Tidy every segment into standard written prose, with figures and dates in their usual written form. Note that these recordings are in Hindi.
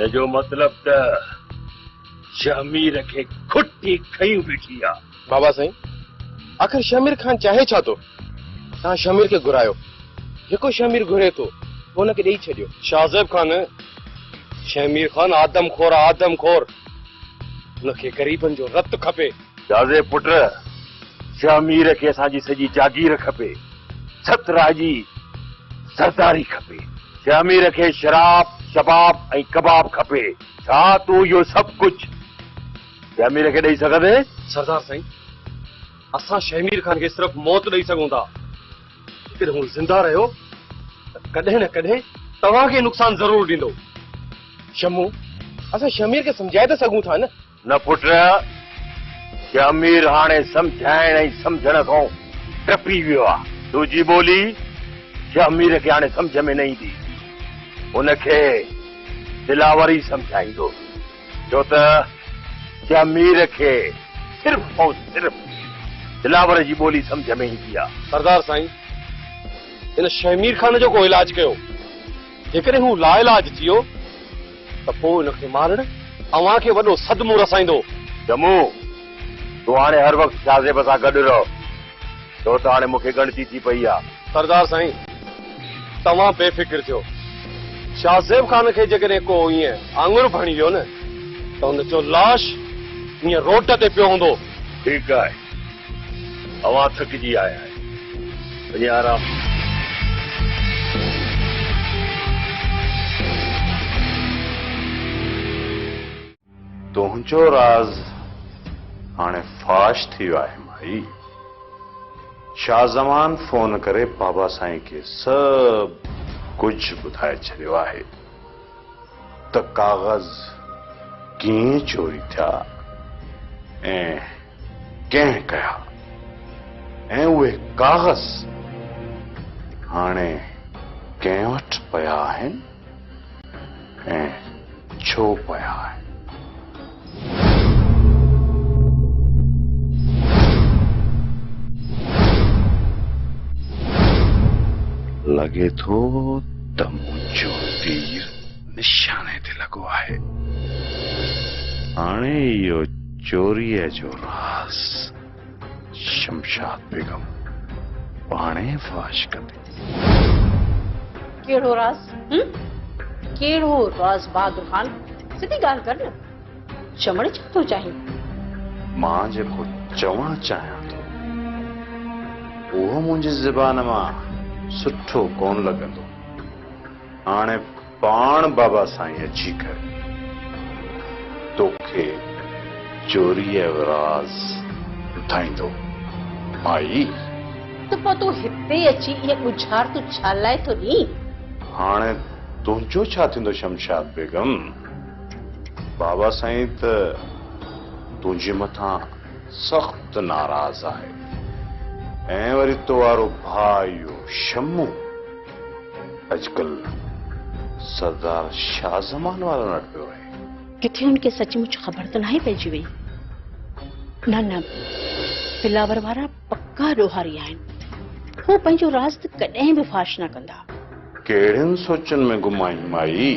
जो मतलब त शमीर के खुट्टी खयूं बीठी आ। बाबा साईं, आखिर शमीर खान चाहे छा तो? ता शमीर के घुरायो, जेको शमीर घुरे तो उनके ॾेई छॾियो। शाहज़ैब खान, शमीर खान आदमखोर आदमखोर, उनके गरीबन जो रत खपे। शाहज़ैब पुट, शमीर के असांजी सॼी जागीर खपे, सतराजी सरदारी खपे। शमीर के शराब शबाब ऐं कबाब खपे। छा तू यो सब कुछ शमीर के ॾेई सघंदे? सरदार साईं, असां शमीर खान के सिर्फ मौत ॾेई सघूं था। फिर हूं जिंदा रहियो त कॾहिं न कॾहिं तव्हांखे नुक़सान ज़रूर ॾींदो। शमू, असां शमीर के समझाए त सघूं था न? न पुट, शमीर हाणे समझाइण ऐं समझण खां टपी वियो आहे। तुंहिंजी ॿोली शमीर के हाणे समझ में न ईंदी। उनखे दिलावर ई समझाईंदो, छो त शमीर के सिर्फ ऐं सिर्फ दिलावर जी ॿोली समझ में ईंदी आहे। सरदार साईं, इन शमीर खान जो को इलाज कयो। जेकॾहिं हू लाइलाज थियो त पोइ हिनखे मारण अव्हांखे वॾो सदमो रसाईंदो। जमू, तूं हाणे हर वक़्तु शाहज़ैब सां गॾु रहो, छो त हाणे मूंखे ॻणती थी पई आहे। सरदार साईं, तव्हां बेफ़िक्र थियो। शाहज़ैब खान खे जेकॾहिं को ईअं आङुर भणी वियो न त हुनजो लाश ईअं रोड ते पियो हूंदो। ठीकु आहे, अवां थकिजी आया आहियो, वञी आराम। तुंहिंजो राज़ हाणे फाश थी वियो आहे माई। शाहज़मान फोन करे बाबा साईं के सब कुछ ॿुधाए छॾियो आहे त कागज़ कीअं चोरी थिया ऐं कंहिं कया, ऐं उहे कागज़ हाणे कंहिं वटि पिया आहिनि ऐं छो पिया आहिनि। लगे थो त मुंहिंजो तीर निशाने ते लॻो आहे। हाणे इहो चोरीअ जो राज़ शमशाद बेगम पाणे फाश कंदी। केड़ो राज़? केड़ो राज़ बहादुर खान? सिधी ॻाल्हि कर न, चवण छा थो चाहीं? मां जेको चवण चाहियां थो उहो मुंहिंजी ज़बान मां सुठो कोन लॻंदो। हाणे पाण बाबा साईं अची करे तोखे चोरीअ जो राज़ ॿुधाईंदो। माई, त पोइ तूं हिते अची इहे ॿुझार तूं छा लाइ थो ॾीं? हाणे तुंहिंजो छा थींदो शमशाद बेगम? बाबा साईं त तुंहिंजे मथां सख़्त नाराज़ आहे, ऐं वरी तो वारो भाइयो शम्मू अॼुकल्ह सरदार शाहज़मान वारो न पियो आहे। किथे उनखे सचमुच ख़बर त नाहे पइजी वई? न न, दिलावर वारा पक्का ॾोहारी आहिनि। हू पंहिंजो राज़ त कॾहिं बि फाश न कंदा। कहिड़ियुनि सोचनि में घुमाई माई?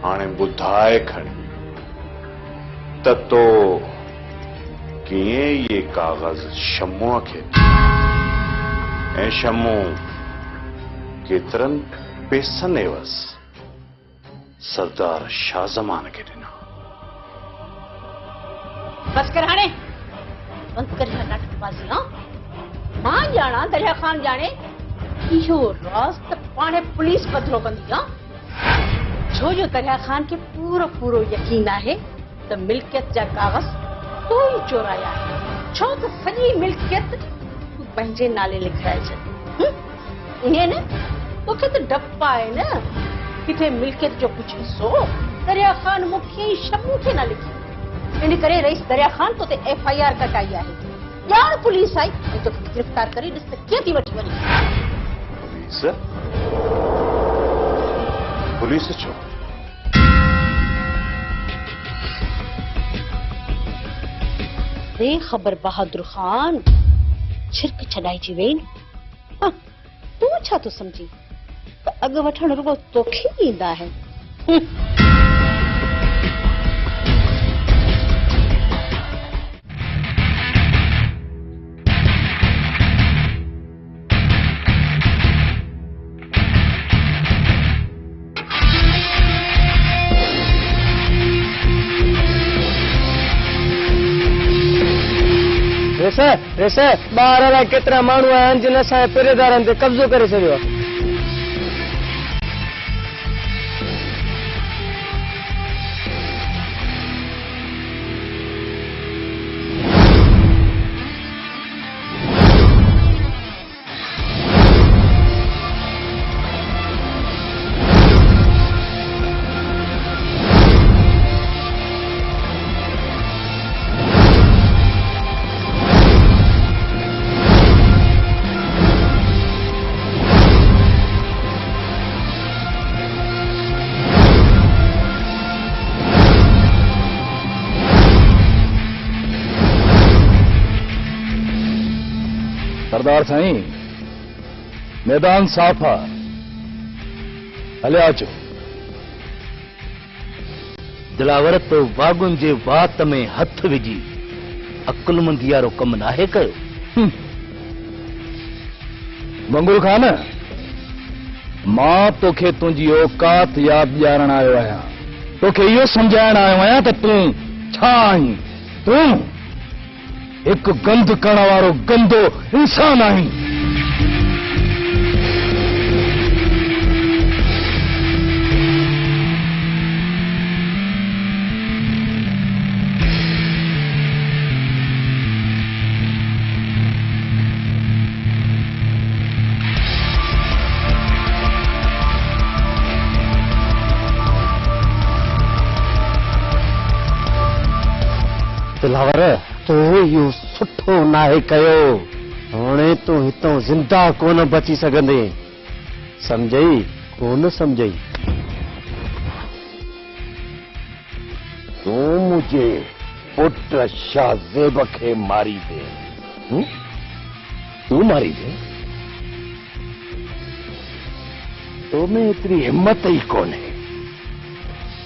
हाणे ॿुधाए खणी त तो कीअं इहे कागज़ शम्मूअ खे ऐं शम्मू केतिरनि पैसनि एवज़ सरदार शाहज़मान खे ॾिना? बस कर हाणे, बंदि कर हिन नाटकबाज़ी। हाँ, मां ॼाणा, दरिया ख़ान ॼाणे, इहो राज़ त पाणे पुलिस पधिरो कंदी। हाँ, छो जो दरिया ख़ान खे पूरो पूरो यकीन आहे त मिल्कियत जा कागज़ तूं ई चोराया आहे, छो त सॼी मिल्कियत तूं पंहिंजे नाले लिखाए छॾी। ईअं न, तोखे त डपु आहे न किथे मिल्कियत जो कुझु हिसो दरिया ख़ान मूंखे ई शम्मू खे न लिखी। इन करे रईस दरिया ख़ान तो ते FIR कटाई आहे। ॼाण पुलिस आई ऐं तोखे गिरफ़्तार करे ॾिस त कीअं थी वठी वञे। पुलिस छो? बेख़बर बहादुर खान, छिरक छॾाइजी वई न। तूं छा थो समझी त अॻु वठण रुगो तोखे ईंदा आहिनि? रेस ॿार अलाए केतिरा माण्हू आहिनि जिन असांजे पेरेदारनि ते कब्ज़ो करे छॾियो आहे। सरदार साईं, मैदान साफ़ आहे, हलिया अचो। दिलावर तो वागुनि जे वात में हथ विझी अकुलमंदी वारो कमु नाहे कयो। मंगूर खान, मां तोखे तुंहिंजी औकात यादि ॾियारण आयो आहियां, तोखे इहो सम्झाइण आयो आहियां त तूं छा आहीं। तूं हिकु गंद करण वारो गंदो इंसान आहीं। दिलावर तो इहो सुठो नाहे कयो। हाणे तूं हितां ज़िंदा कोन बची सघंदे, सम्झई कोन सम्झई? तूं मुंहिंजे पुट शाहज़ेब खे मारी दे। तूं मारी दे? तो में एतिरी हिम्मत ई कोन्हे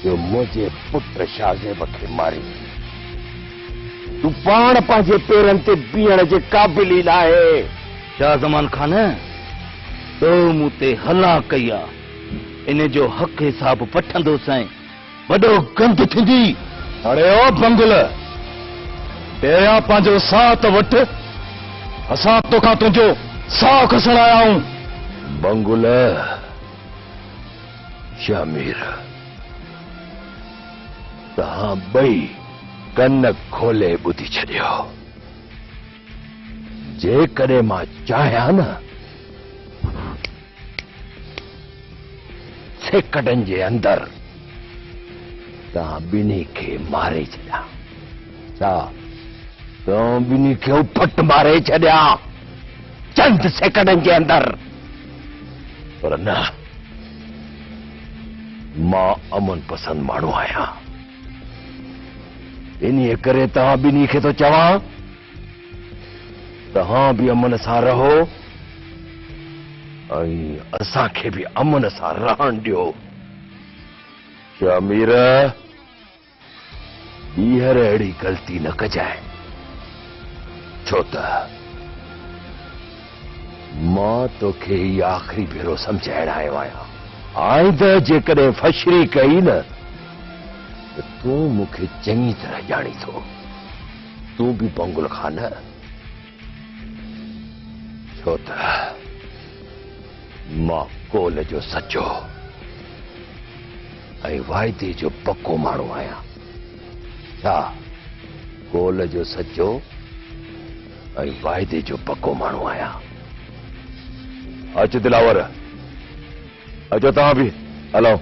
जो मुंहिंजे पुट शाहज़ेब खे मारी। तूं पाण पंहिंजे पेरनि ते बीहण जे क़ाबिल ई नाहे। शाह ज़मान खान, तो मूं ते हला कई आहे, इन जो हक़ हिसाब वठंदोसीं, वॾो गंद थींदी। अरे ओ बंगुल, पहिरियां पंहिंजो साह त वठ, असां तोखां तुंहिंजो साह खसण आया आहियूं। बंगुल, शामिर, तव्हां ॿई कन खोले ॿुधी छॾियो। जेकॾहिं मां चाहियां न, सेकंडनि जे अंदरि तव्हां ॿिन्ही खे मारे छॾियां। छा तव्हां ॿिन्ही खे उपट मारे छॾियां चंद सेकंडनि जे अंदरि? पर न, मां अमन पसंद माण्हू आहियां। इन्हीअ करे तव्हां ॿिन्ही खे थो चवां, तव्हां बि अमन सां रहो ऐं असांखे बि अमन सां रहण ॾियो। शामिर, ॿीहर अहिड़ी ग़लती न कजांइ, छो त मां तोखे ही आख़िरी भेरो सम्झाइण आयो आहियां। आइंदे जेकॾहिं फशरी कई न, तूं मूंखे चङी तरह ॼाणी थो। तूं बि बंगुल खान, छो त मां कोल जो सचो ऐं वाइदे जो पक्को माण्हू आहियां। छा कोल जो सचो ऐं वाइदे जो पक्को माण्हू आहियां। अचो दिलावर, अचो तव्हां बि हलो।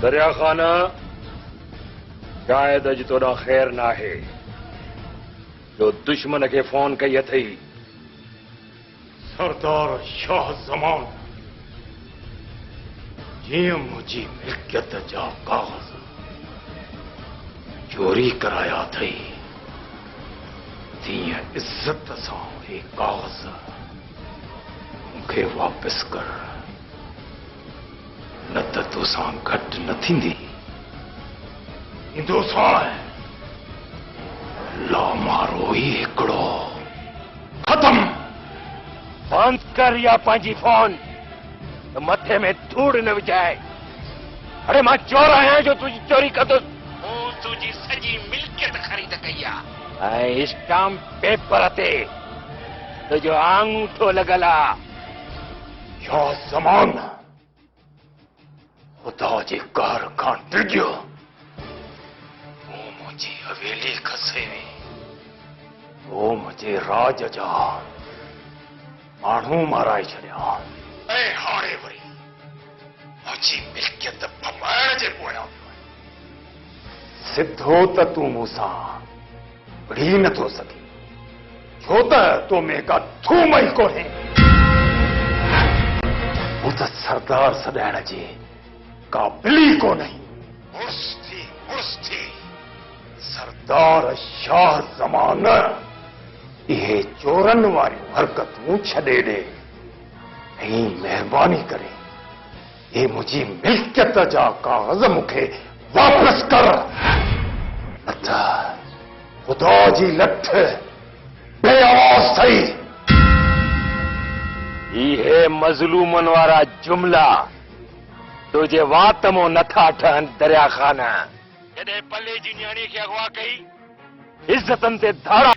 दरिया खान, शायद अज तोड़ा खैर ना है जो दुश्मन के फोन कई अथई। सरदार शाह ज़मान जीअं मुंहिंजी मिल्कियत जा कागज़ चोरी कराया अथई, तीअं इज़त सां हे काग़ज़ मूंखे वापसि कर, न त तोसां घटि न थींदी। ईंदो सां लामारो ई हिकिड़ो खत्म। बंद कर या पंहिंजी फोन तो मथे में धूड़ न विझाए। अरे मां चोर आहियां जो तुझी चोरी कंदुसि। मूं तुझी सॼी मिल्कियत ख़रीद कई आहे ऐं स्टाम्प पेपर ते तुंहिंजो आंगूठो लॻल आहे। या ज़मान ख़ुदा जे कार खां डिॼो, तूं मुंहिंजी हवेली खसे, तूं मुंहिंजे राज जा माण्हू माराए छॾिया ऐं हाणे वरी मुंहिंजी मिल्कियत फमाइण जे पोयां सिधो त तूं मूंसां विढ़ी नथो सघीं, छो त तो में का थूम ई कोन्हे। हू त सरदार सॾाइण जी काबिली कोन्हे। मुड़ुस थी सरदार शाह ज़मान इहे चोरनि वारियूं हरकतूं छॾे ॾे ऐं महिरबानी करे हे मुंहिंजी मिल्कियत जा काग़ज़ मूंखे वापसि कर, न त ख़ुदा जी लठ बेआवाज़ थई। इहे मज़लूमनि वारा जुमला तुंहिंजे वात मां नथा ठहनि दरिया ख़ान। जॾहिं पले जी न्याणी खे अगवा कई, इज़तनि ते धाड़ा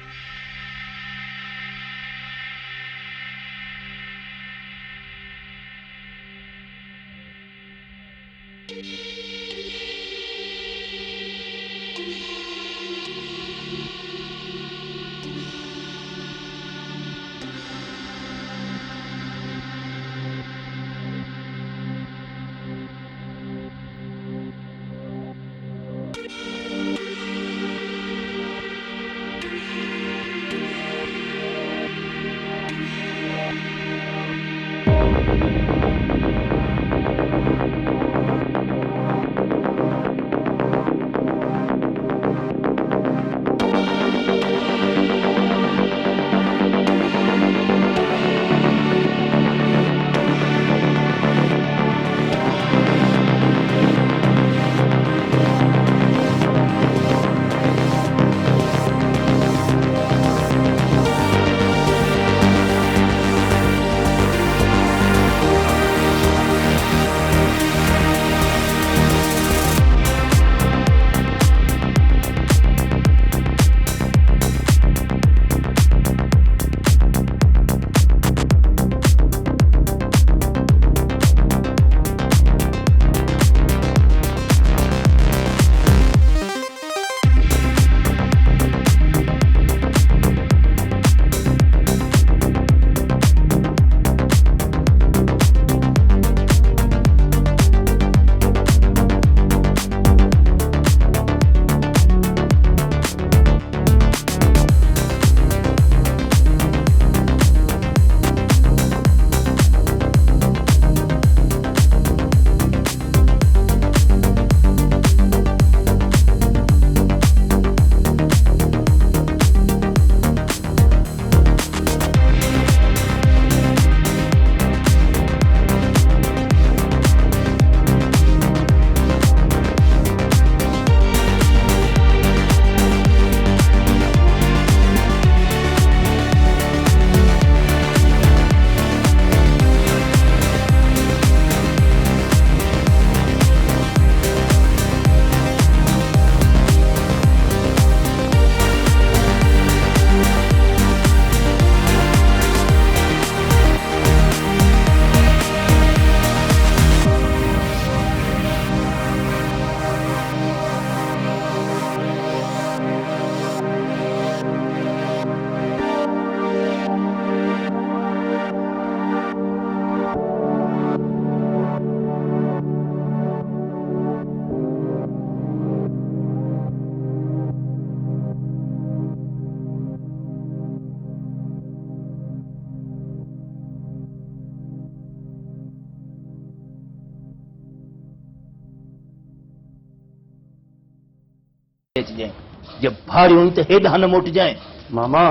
जब भाड़ियों तो हेॾां न मोटिजांइ। मामा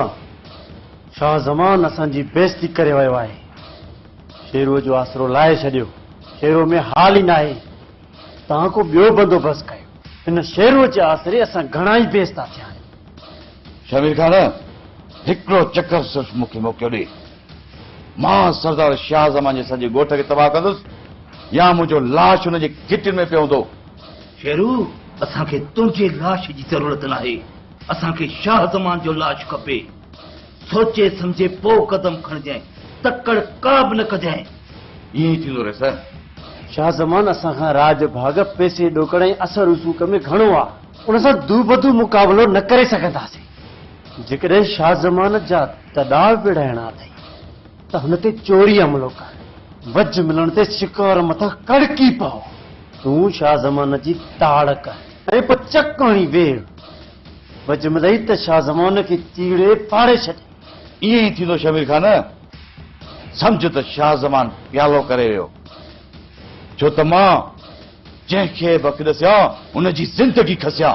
शाहज़मान असांजी बेइज्जती करे वियो आहे। शेरो जो आसरो लाए छॾियो। शेरो में हाल ई न आहे। तव्हां को ॿियो बंदोबस्तु कयो। हिन शेरो जे आसरे असां घणा ई बेइज़्ज़त था थिया आहियूं। शमीर खान हिकिड़ो चकर सिर्फ़ मूंखे मौक़ो ॾे। मां सरदार शाह ज़मान जे सॼे ॻोठ खे तबाह कंदुसि या मुंहिंजो लाश हुनजे गिटियुनि में पियो हूंदो। शेरू असांखे तुंहिंजे लाश जी ज़रूरत नाहे। असांखे शाह ज़मान जो लाश खपे। सोचे सम्झे पोइ कदम खणजांइ। तकड़ का बि न कजांइ। ईअं ई थींदो रहे सर। शाहज़मान असां खां राज भाग पैसे ॾोकड़ ऐं असर रसूख में घणो आहे। उन सां दूबदू मुक़ाबिलो न करे सघंदासीं। जेकॾहिं शाहज़मान जा तॾाव विढ़ाइणा अथई त हुन ते चोरी हमिलो कर। वज मिलण ते शिकार मथां कड़की पओ। तूं शाहज़मान जी ताड़ कर ऐं पोइ चक हणी वेड़। वज मिलई त शाहज़मान खे चीड़े फाड़े छॾ। ईअं ई थींदो शमीर खान। सम्झ त शाह ज़मान प्यालो करे वियो छो त मां जंहिंखे बि ॾसिया हुनजी ज़िंदगी खसिया।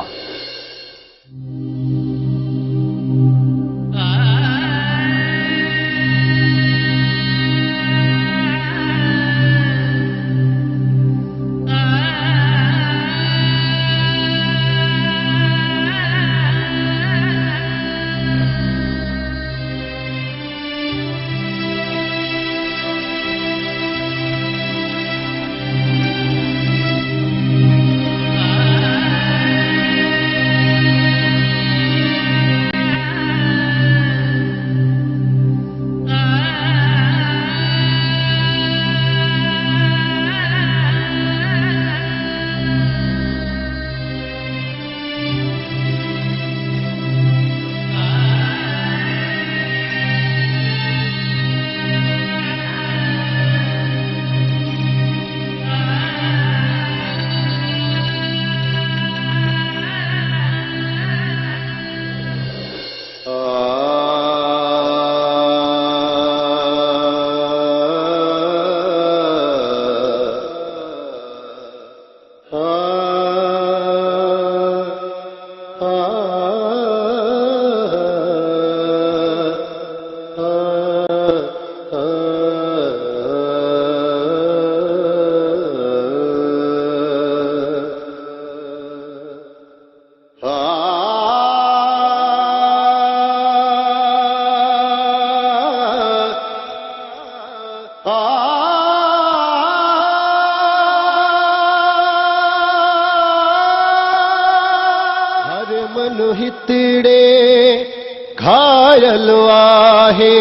घायल आहे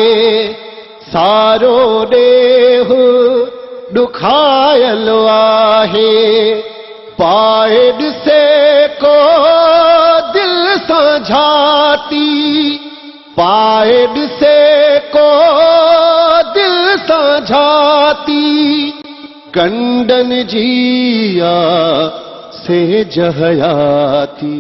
सारो ॾेह ॾुखायल आहे पाए ॾिसे को दिल सां झाती पाए ॾिसे को दिल सां झाती कंडन जी से जहयाती।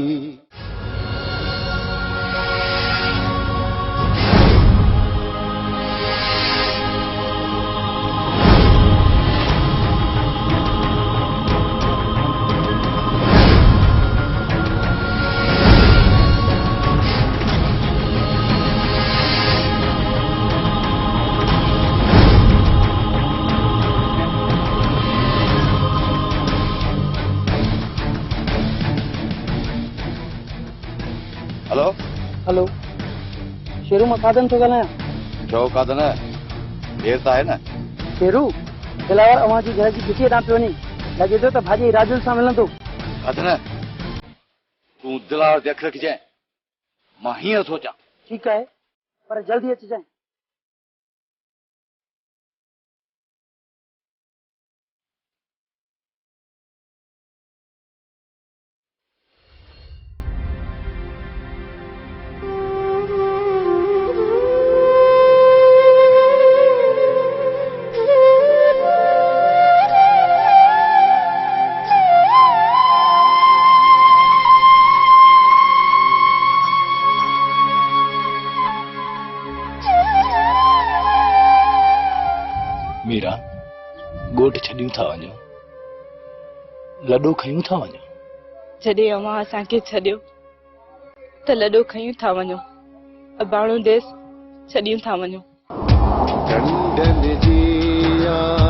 हेलो शेरू मां कादन थो ॻाल्हायां। चओ कादन देर त आहे न। शेरू दिलावर अवां जी घर जी भितीअ ॾांहुं पियो वञे लॻे थो त भाॼी राजुल सां मिलंदो। कादन तूं दिलावर ते अखि रखिजांइ। मां हीअं सोचां। ठीकु आहे पर जल्दी अचिजांइ। मीरा गोठ छॾियूं था वञो लॾो खयूं था वञो। जॾहिं अव्हां असांखे छॾियो त लॾो खयूं था वञो अबाणो देश छॾियूं था वञूं। डंडन जिया